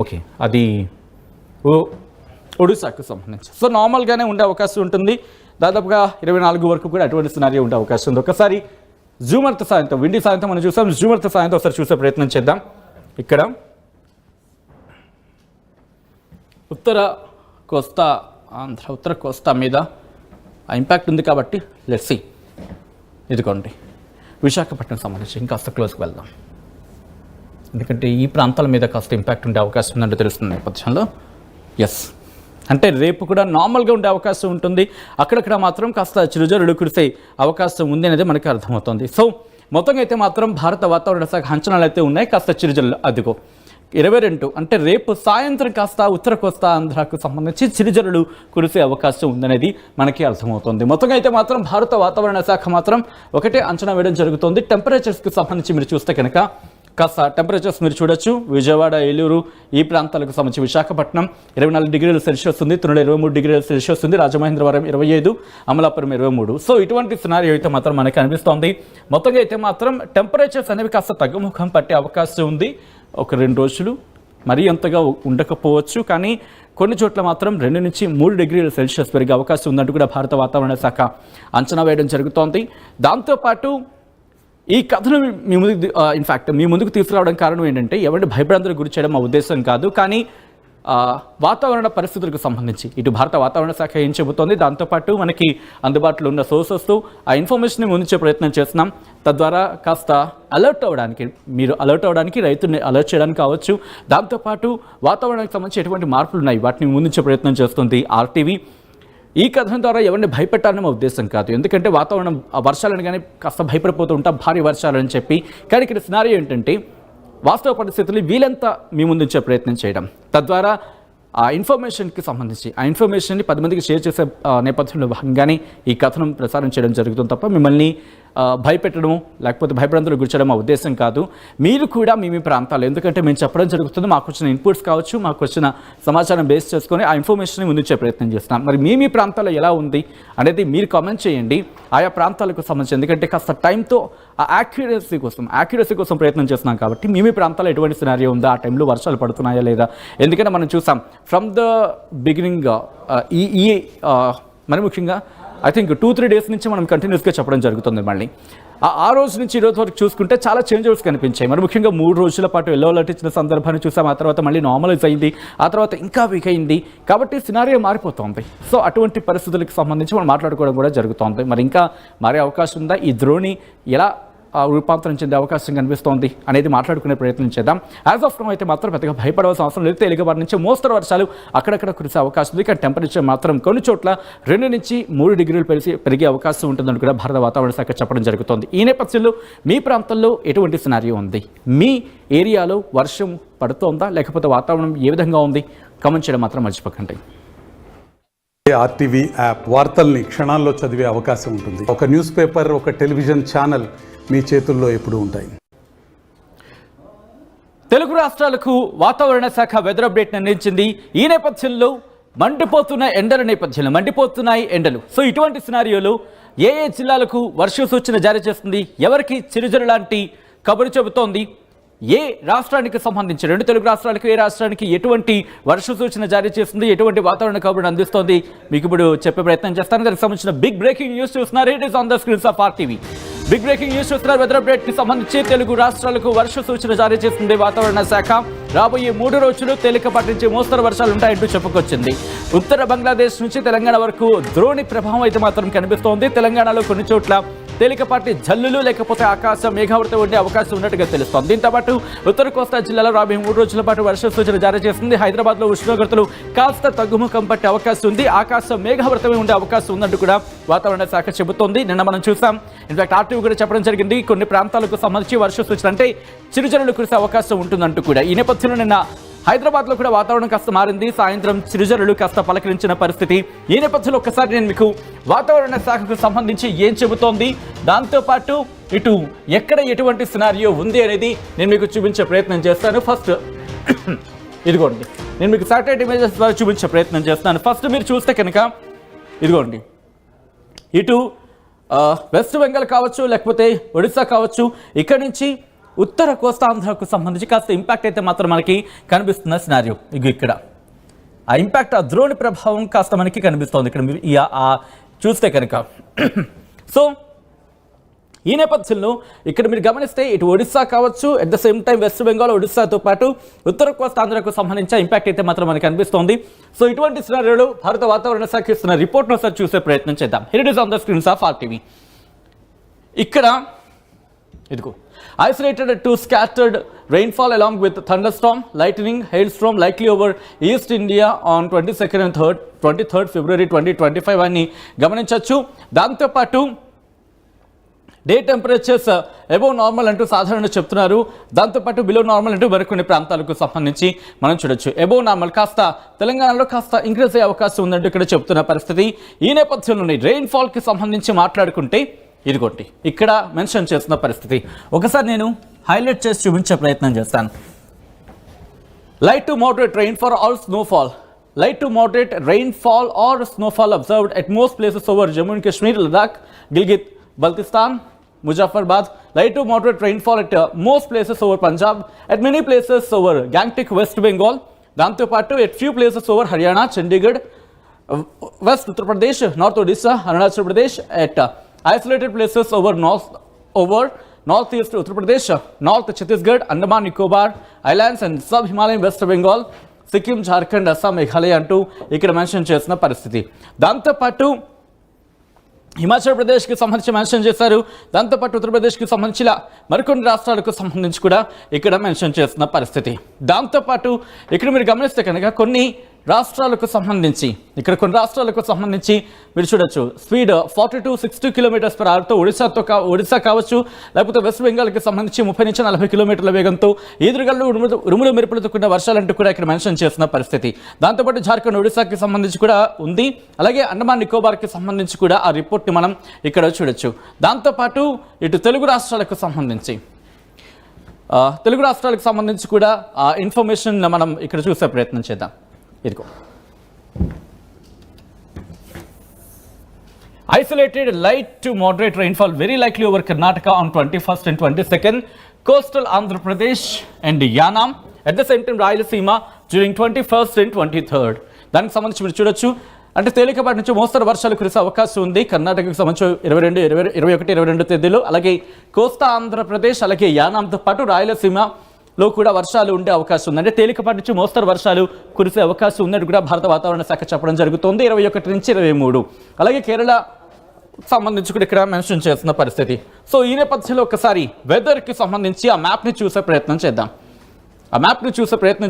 Okay, అది ఒడిశాకు సంబంధించి. So నార్మల్గానే ఉండే అవకాశం ఉంటుంది. దాదాపుగా 24 వరకు కూడా అటువంటి సినారియో ఉండే అవకాశం ఉంది. ఒకసారి జూమర్త్ సాయంతో, విండి సాయంతో మనం చూసాం. జూమర్త్ సాయంతో ఒకసారి చూసే ప్రయత్నం చేద్దాం. ఇక్కడ ఉత్తర కోస్తా ఆంధ్ర, ఉత్తర కోస్తా మీద ఆ ఇంపాక్ట్ ఉంది కాబట్టి లెట్స్ సీ. ఇదిగోండి విశాఖపట్నం సంబంధించి ఇంకాస్త క్లోజ్కి వెళ్దాం, ఎందుకంటే ఈ ప్రాంతాల మీద కాస్త ఇంపాక్ట్ ఉండే అవకాశం ఉందంటే తెలుస్తుంది నేపథ్యంలో. ఎస్, అంటే రేపు కూడా నార్మల్గా ఉండే అవకాశం ఉంటుంది. అక్కడక్కడ మాత్రం కాస్త చిరుజల్లులు కురిసే అవకాశం ఉంది అనేది మనకి అర్థమవుతుంది. సో మొత్తంగా అయితే మాత్రం భారత వాతావరణ శాఖ అంచనాలు అయితే ఉన్నాయి. కాస్త చిరుజల్లు అదిగో 22 అంటే రేపు సాయంత్రం కాస్త ఉత్తర కోస్తా ఆంధ్రాకు సంబంధించి చిరుజల్లులు కురిసే అవకాశం ఉందనేది మనకి అర్థమవుతుంది. మొత్తంగా అయితే మాత్రం భారత వాతావరణ శాఖ మాత్రం ఒకటే అంచనా వేయడం జరుగుతుంది. టెంపరేచర్స్కి సంబంధించి మీరు చూస్తే కనుక కాస్త టెంపరేచర్స్ మీరు చూడొచ్చు. విజయవాడ, ఏలూరు ఈ ప్రాంతాలకు సంబంధించి విశాఖపట్నం 24 డిగ్రీల సెల్సియస్ ఉంది, తునిలో 23 డిగ్రీల సెల్సియస్ ఉంది, రాజమహేంద్రవరం 25, అమలాపురం 23. సో ఇటువంటి సినారియో అయితే మాత్రం మనకి అనిపిస్తోంది. మొత్తంగా అయితే మాత్రం టెంపరేచర్స్ అనేవి కాస్త తగ్గుముఖం పట్టే అవకాశం ఉంది. ఒక 2 రోజులు మరీ అంతగా ఉండకపోవచ్చు, కానీ కొన్ని చోట్ల మాత్రం 2 నుంచి 3 డిగ్రీల సెల్సియస్ పెరిగే అవకాశం ఉందంటూ కూడా భారత వాతావరణ శాఖ అంచనా వేయడం జరుగుతోంది. దాంతోపాటు ఈ కథను మీ ముందుకు తీసుకురావడం కారణం ఏంటంటే ఎవరిని భయభ్రాంతులకు గురి చేయడం మా ఉద్దేశం కాదు, కానీ వాతావరణ పరిస్థితులకు సంబంధించి ఇటు భారత వాతావరణ శాఖ ఏం చెబుతోంది, దాంతోపాటు మనకి అందుబాటులో ఉన్న సోర్సెస్తో ఆ ఇన్ఫర్మేషన్ని ముందుంచే ప్రయత్నం చేస్తున్నాం. తద్వారా కాస్త అలర్ట్ అవ్వడానికి, మీరు అలర్ట్ అవ్వడానికి, రైతుని అలర్ట్ చేయడానికి కావచ్చు. దాంతోపాటు వాతావరణానికి సంబంధించి ఎటువంటి మార్పులు ఉన్నాయి వాటిని ముందుంచే ప్రయత్నం చేస్తుంది ఆర్టీవీ. ఈ కథనం ద్వారా ఎవరిని భయపెట్టాలని మా ఉద్దేశం కాదు, ఎందుకంటే వాతావరణం వర్షాలను కానీ కాస్త భయపడిపోతూ ఉంటాం, భారీ వర్షాలని చెప్పి. కానీ ఇక్కడ సినారియో ఏంటంటే వాస్తవ పరిస్థితులు వీలంతా మీ ముందుంచే ప్రయత్నం చేయడం, తద్వారా ఆ ఇన్ఫర్మేషన్కి సంబంధించి ఆ ఇన్ఫర్మేషన్ని 10 మందికి షేర్ చేసే నేపథ్యంలో భాగంగానే ఈ కథనం ప్రసారం చేయడం జరుగుతుంది తప్ప మిమ్మల్ని భయపెట్టడము లేకపోతే భయభ్రాంతులకు గుర్చడం మా ఉద్దేశం కాదు. మీరు కూడా మీ ప్రాంతాలు, ఎందుకంటే మేము చెప్పడం జరుగుతుంది, మాకు వచ్చిన ఇన్పుట్స్ కావచ్చు, మాకు వచ్చిన సమాచారం బేస్ చేసుకొని ఆ ఇన్ఫర్మేషన్ని ముందుంచే ప్రయత్నం చేస్తున్నాం. మరి మీ ప్రాంతాల్లో ఎలా ఉంది అనేది మీరు కామెంట్ చేయండి ఆయా ప్రాంతాలకు సంబంధించి, ఎందుకంటే కాస్త టైంతో ఆ యాక్యురసీ కోసం ప్రయత్నం చేస్తున్నాం కాబట్టి మీ ప్రాంతాల్లో ఎటువంటి సినారియో ఉందా, ఆ టైంలో వర్షాలు పడుతున్నాయా లేదా. ఎందుకంటే మనం చూసాం ఫ్రమ్ ద బిగినింగ్ మరి ముఖ్యంగా ఐ థింక్ 2-3 డేస్ నుంచి మనం కంటిన్యూస్గా చెప్పడం జరుగుతుంది. మళ్ళీ ఆ రోజు నుంచి ఈ రోజు వరకు చూసుకుంటే చాలా చేంజెస్ కనిపించాయి. మరి ముఖ్యంగా 3 రోజుల పాటు ఎల్లో అలర్ట్ ఇచ్చిన సందర్భాన్ని చూసాం, ఆ తర్వాత మళ్ళీ నార్మలైజ్ అయింది, ఆ తర్వాత ఇంకా వీక్ అయింది. కాబట్టి సినారియో మారిపోతుంది. సో అటువంటి పరిస్థితులకు సంబంధించి మనం మాట్లాడుకోవడం కూడా జరుగుతోంది. మరి ఇంకా మారే అవకాశం ఉందా, ఈ ద్రోణి ఎలా రూపాంతరం చెందే అవకాశం కనిపిస్తోంది అనేది మాట్లాడుకునే ప్రయత్నం చేద్దాం. యాజ్ ఆఫ్ నౌ అయితే మాత్రం పెద్దగా భయపడవలసిన అవసరం లేదు. తేలికపాటి నుంచి మోస్తరు వర్షాలు అక్కడక్కడ కురిసే అవకాశం ఉంది, కానీ టెంపరేచర్ మాత్రం కొన్ని చోట్ల 2 నుంచి 3 డిగ్రీలు పెరిగే అవకాశం ఉంటుందని కూడా భారత వాతావరణ శాఖ చెప్పడం జరుగుతోంది. ఈ నేపథ్యంలో మీ ప్రాంతంలో ఎటువంటి సినారియో ఉంది, మీ ఏరియాలో వర్షం పడుతోందా లేకపోతే వాతావరణం ఏ విధంగా ఉంది, కామెంట్ చేయడం మాత్రం మర్చిపోకండి. ఆర్టీవీ యాప్ వార్తల్ని క్షణాల్లో చదివే అవకాశం ఉంటుంది. ఒక న్యూస్ పేపర్, ఒక టెలివిజన్ ఛానల్ మీ చేతుల్లో ఎప్పుడూ ఉంటాయి. తెలుగు రాష్ట్రాలకు వాతావరణ శాఖ వెదర్ అప్డేట్ అందించింది. ఈ నేపథ్యంలో మండిపోతున్నాయి ఎండలు. సో ఇటువంటి సినారియోలో ఏ జిల్లాలకు వర్ష సూచన జారీ చేస్తుంది, ఎవరికి చిరుజల్లు లాంటి కబురు చెబుతోంది, ఏ రాష్ట్రానికి సంబంధించి 2 తెలుగు రాష్ట్రాలకు ఏ రాష్ట్రానికి ఎటువంటి వర్ష సూచన జారీ చేస్తుంది, ఎటువంటి వాతావరణ కబురును అందిస్తోంది మీకు ఇప్పుడు చెప్పే ప్రయత్నం చేస్తాను. దానికి సంబంధించిన బిగ్ బ్రేకింగ్ న్యూస్ చూస్తున్నారు. It is on the screens of RTV. Big breaking news చూస్తున్నారు. వెదర్ అప్డేట్ కి సంబంధించి తెలుగు రాష్ట్రాలకు వర్ష సూచన జారీ చేస్తుంది వాతావరణ శాఖ. రాబోయే 3 రోజులు తేలికపాటి నుంచి మోస్తరు వర్షాలు ఉంటాయంటూ చెప్పుకొచ్చింది. ఉత్తర బంగ్లాదేశ్ నుంచి తెలంగాణ వరకు ద్రోణి ప్రభావం అయితే మాత్రం కనిపిస్తోంది. తెలంగాణలో కొన్ని చోట్ల తేలికపాటి జల్లులు లేకపోతే ఆకాశం మేఘావృతం ఉండే అవకాశం ఉన్నట్టుగా తెలుస్తోంది. దీంతో పాటు ఉత్తర కోస్తా జిల్లాలో రాబోయే 3 రోజుల పాటు వర్ష సూచన జారీ చేస్తుంది. హైదరాబాద్లో ఉష్ణోగ్రతలు కాస్త తగ్గుముఖం పట్టే అవకాశం ఉంది, ఆకాశం మేఘావృతమే ఉండే అవకాశం ఉందంటూ కూడా వాతావరణ శాఖ చెబుతోంది. నిన్న మనం చూసాం, ఇన్ఫాక్ట్ ఆర్టీవీ కూడా చెప్పడం జరిగింది, కొన్ని ప్రాంతాలకు సంబంధించి వర్ష సూచన అంటే చిరుజల్లులు కురిసే అవకాశం ఉంటుందంటూ కూడా. ఈ నేపథ్యంలో నిన్న హైదరాబాద్లో కూడా వాతావరణం కాస్త మారింది. సాయంత్రం చిరుజల్లులు కాస్త పలకరించిన పరిస్థితి. ఈ నేపథ్యంలో ఒక్కసారి నేను మీకు వాతావరణ శాఖకు సంబంధించి ఏం చెబుతోంది, దాంతోపాటు ఇటు ఎక్కడ ఎటువంటి సినారియో ఉంది అనేది నేను మీకు చూపించే ప్రయత్నం చేస్తాను. ఫస్ట్ ఇదిగోండి, నేను మీకు శాటిలైట్ ఇమేజెస్ ద్వారా చూపించే ప్రయత్నం చేస్తాను. ఫస్ట్ మీరు చూస్తే కనుక ఇదిగోండి, ఇటు వెస్ట్ బెంగాల్ కావచ్చు లేకపోతే ఒడిశా కావచ్చు, ఇక్కడి నుంచి ఉత్తర కోస్తాంధ్రకు సంబంధించి కాస్త ఇంపాక్ట్ అయితే మాత్రం మనకి కనిపిస్తున్న సినారియో ఇక్కడ ఆ ఇంపాక్ట్, ఆ ద్రోణి ప్రభావం కాస్త మనకి కనిపిస్తోంది ఇక్కడ చూస్తే కనుక. సో ఈ నేపథ్యంలో ఇక్కడ మీరు గమనిస్తే ఇటు ఒడిస్సా కావచ్చు, at the same time West Bengal, ఒడిస్సాతో పాటు ఉత్తర కోస్తాంధ్రకు సంబంధించిన ఇంపాక్ట్ అయితే మాత్రం మనకు కనిపిస్తోంది. సో ఇటువంటి సినారియోలు భారత వాతావరణ శాఖ ఇస్తున్న రిపోర్ట్ను ఒకసారి చూసే ప్రయత్నం చేద్దాం. Here it is on the screens of RTV. ఇక్కడ ఇదిగో isolated to scattered rainfall along with thunderstorm, lightning, hailstorm likely over East India on 22nd and 23rd February 2025 అని గమనించవచ్చు. దాంతోపాటు డే టెంపరేచర్స్ అబోవ్ నార్మల్ అంటూ సాధారణ చెప్తున్నారు. దాంతోపాటు బిలో నార్మల్ అంటూ మరికొన్ని ప్రాంతాలకు సంబంధించి మనం చూడొచ్చు. అబోవ్ నార్మల్ కాస్త తెలంగాణలో కాస్త ఇంక్రీజ్ అయ్యే అవకాశం ఉందంటూ ఇక్కడ చెప్తున్న పరిస్థితి. ఈ నేపథ్యంలోనే రెయిన్ఫాల్కి సంబంధించి మాట్లాడుకుంటే ఇదిగోండి ఇక్కడ మెన్షన్ చేస్తున్న పరిస్థితి ఒకసారి నేను హైలైట్ చేసి చూపించే ప్రయత్నం చేస్తాను. Light to moderate rainfall or snowfall. Light to moderate rainfall or snowfall observed at most places over Jammu and Kashmir, Ladakh, Gilgit, Baltistan, Muzaffarabad. Light to moderate rainfall at most places over Punjab, at many places over Gangtok, West Bengal. Danto patu at few places over Haryana, Chandigarh, West Uttar Pradesh, North Odisha, Arunachal Pradesh. At isolated places over Northeast Uttar Pradesh, North Chhattisgarh, Andaman Nicobar Islands and Sub-Himalayan West Bengal, Sikkim, Jharkhand, Assam, Meghalaya అంటూ ఇక్కడ mention చేసిన పరిస్థితి. దాంతోపాటు హిమాచల్ ప్రదేశ్కి సంబంధించి mention చేశారు. దాంతోపాటు ఉత్తరప్రదేశ్కి సంబంధించిన మరికొన్ని రాష్ట్రాలకు సంబంధించి కూడా ఇక్కడ మెన్షన్ చేసిన పరిస్థితి. దాంతోపాటు ఇక్కడ మీరు గమనిస్తే కనుక కొన్ని రాష్ట్రాలకు సంబంధించి మీరు చూడొచ్చు స్పీడ్ 40-60 km/hతో ఒడిశా కావచ్చు, లేకపోతే వెస్ట్ బెంగాల్కి సంబంధించి 30 నుంచి 40 కిలోమీటర్ల వేగంతో ఈదురుగాలు ఉరుములు మెరుపులతో కూడిన వర్షాలంటూ కూడా ఇక్కడ మెన్షన్ చేసిన పరిస్థితి. దాంతోపాటు జార్ఖండ్, ఒడిశాకి సంబంధించి కూడా ఉంది. అలాగే అండమాన్ నికోబార్కి సంబంధించి కూడా ఆ రిపోర్ట్ని మనం ఇక్కడ చూడొచ్చు. దాంతోపాటు ఇటు తెలుగు రాష్ట్రాలకు సంబంధించి కూడా ఆ ఇన్ఫర్మేషన్ మనం ఇక్కడ చూసే ప్రయత్నం చేద్దాం. ఇదిగో isolated light to moderate rainfall very likely over Karnataka on 21st and 22nd, coastal Andhra Pradesh and Yanam, at the same time Rayalaseema during 21st and 23rd. దానికి సంబంధించి మీరు చూడొచ్చు అంటే తేలికపాటి నుంచి మోస్తరు వర్షాలు కురిసే అవకాశం ఉంది కర్ణాటకకు సంబంధించి 21-22 తేదీలో. అలాగే కోస్తా ఆంధ్రప్రదేశ్ అలాగే యానాంతో పాటు రాయలసీమలో కూడా వర్షాలు ఉండే అవకాశం ఉంది. అంటే తేలికపాటి నుంచి మోస్తరు వర్షాలు కురిసే అవకాశం ఉన్నట్టు కూడా భారత వాతావరణ శాఖ చెప్పడం జరుగుతుంది. 21 నుంచి 23. అలాగే కేరళ సంబంధించి కూడా ఇక్కడ మెన్షన్ చేస్తున్న పరిస్థితి. సో ఈ నేపథ్యంలో ఒకసారి వెదర్కి సంబంధించి ఆ మ్యాప్ని చూసే ప్రయత్నం చేద్దాం.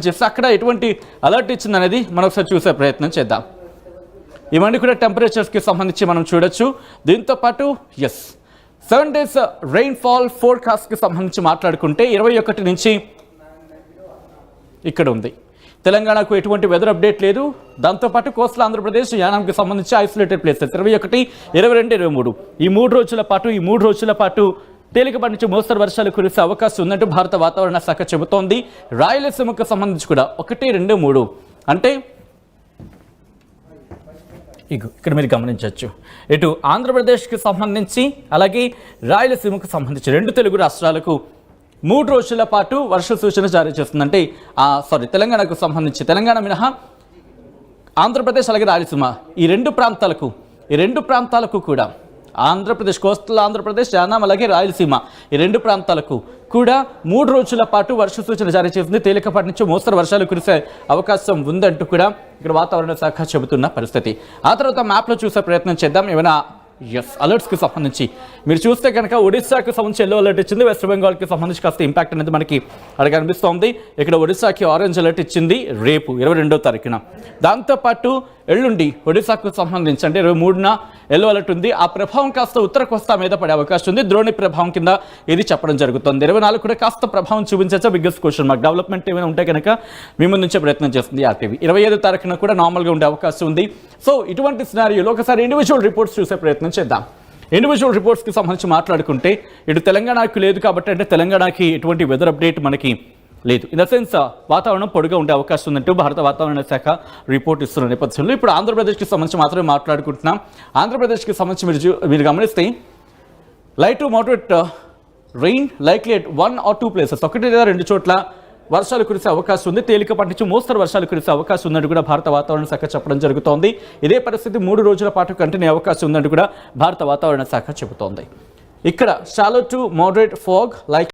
చేస్తే అక్కడ ఎటువంటి అలర్ట్ ఇచ్చిందనేది మనం ఒకసారి చూసే ప్రయత్నం చేద్దాం. ఇవన్నీ కూడా టెంపరేచర్స్కి సంబంధించి మనం చూడొచ్చు. దీంతోపాటు 7 days రెయిన్ఫాల్ ఫోర్కాస్ట్కి సంబంధించి మాట్లాడుకుంటే 21 నుంచి ఇక్కడ ఉంది. తెలంగాణకు ఎటువంటి వెదర్ అప్డేట్ లేదు. దాంతోపాటు కోస్టల్ ఆంధ్రప్రదేశ్, యానాంకి సంబంధించి ఐసోలేటెడ్ ప్లేసెస్ 21, 22, 23 ఈ మూడు రోజుల పాటు తేలికపాటి నుంచి మోస్తరు వర్షాలు కురిసే అవకాశం ఉన్నట్టు భారత వాతావరణ శాఖ చెబుతోంది. రాయలసీమకు సంబంధించి కూడా 1, 2, 3 అంటే ఇక్కడ మీరు గమనించవచ్చు. ఇటు ఆంధ్రప్రదేశ్కి సంబంధించి అలాగే రాయలసీమకు సంబంధించి 2 తెలుగు రాష్ట్రాలకు 3 రోజుల పాటు వర్ష సూచన జారీ చేస్తుందంటే తెలంగాణకు సంబంధించి తెలంగాణ మినహా ఆంధ్రప్రదేశ్ అలాగే రాయలసీమ ఈ రెండు ప్రాంతాలకు కూడా ఆంధ్రప్రదేశ్, కోస్టల్ ఆంధ్రప్రదేశ్, యానాం అలాగే రాయలసీమ ఈ 2 ప్రాంతాలకు కూడా 3 రోజుల పాటు వర్ష సూచన జారీ చేసింది. తేలికపాటి నుంచి మోస్తరు వర్షాలు కురిసే అవకాశం ఉందంటూ కూడా ఇక్కడ వాతావరణ శాఖ చెబుతున్న పరిస్థితి. ఆ తర్వాత మ్యాప్లో చూసే ప్రయత్నం చేద్దాం. ఏమైనా అలర్ట్స్కి సంబంధించి మీరు చూస్తే కనుక ఒడిశాకి సంబంధించి ఎల్లో అలర్ట్ ఇచ్చింది. వెస్ట్ బెంగాల్కి సంబంధించి కాస్త ఇంపాక్ట్ అనేది మనకి అక్కడ కనిపిస్తోంది. ఇక్కడ ఒడిశాకి ఆరెంజ్ అలర్ట్ ఇచ్చింది రేపు 22వ తారీఖున. దాంతోపాటు ఎల్లుండి ఒడిశాకు సంబంధించి అంటే 23న ఎల్లో అలర్ట్ ఉంది. ఆ ప్రభావం కాస్త ఉత్తర కోస్తా మీద పడే అవకాశం ఉంది. ద్రోణి ప్రభావం కింద ఇది చెప్పడం జరుగుతుంది. 24 కూడా కాస్త ప్రభావం చూపించచ్చా? Biggest question mark. డెవలప్మెంట్ ఏమైనా ఉంటే కనుక మీ ముందుంచే ప్రయత్నం చేస్తుంది RTV. 25వ తారీఖున కూడా నార్మల్గా ఉండే అవకాశం ఉంది. సో ఇటువంటి సినారియోలో ఒకసారి ఇండివిజువల్ రిపోర్ట్స్ చూసే ప్రయత్నం చేద్దాం. ఇండివిజువల్ రిపోర్ట్స్కి సంబంధించి మాట్లాడుకుంటే ఇటు తెలంగాణకు లేదు కాబట్టి అంటే తెలంగాణకి ఎటువంటి వెదర్ అప్డేట్ మనకి లేదు. ఇన్ ద సెన్స్ వాతావరణం పొడిగా ఉండే అవకాశం ఉందంటూ భారత వాతావరణ శాఖ రిపోర్ట్ ఇస్తున్న నేపథ్యంలో ఇప్పుడు ఆంధ్రప్రదేశ్కి సంబంధించి మాత్రమే మాట్లాడుకుంటున్నాం. ఆంధ్రప్రదేశ్కి సంబంధించి మీరు గమనిస్తే light to moderate rain likely at 1 or 2 places, 1 లేదా 2 చోట్ల వర్షాలు కురిసే అవకాశం ఉంది. తేలికపాటి నుంచి మోస్తరు వర్షాలు కురిసే అవకాశం ఉందంటూ కూడా భారత వాతావరణ శాఖ చెప్పడం జరుగుతోంది. ఇదే పరిస్థితి 3 రోజుల పాటు కంటిన్యూ అవకాశం ఉందంటూ కూడా భారత వాతావరణ శాఖ చెబుతోంది. ఇక్కడ shallow to moderate fog like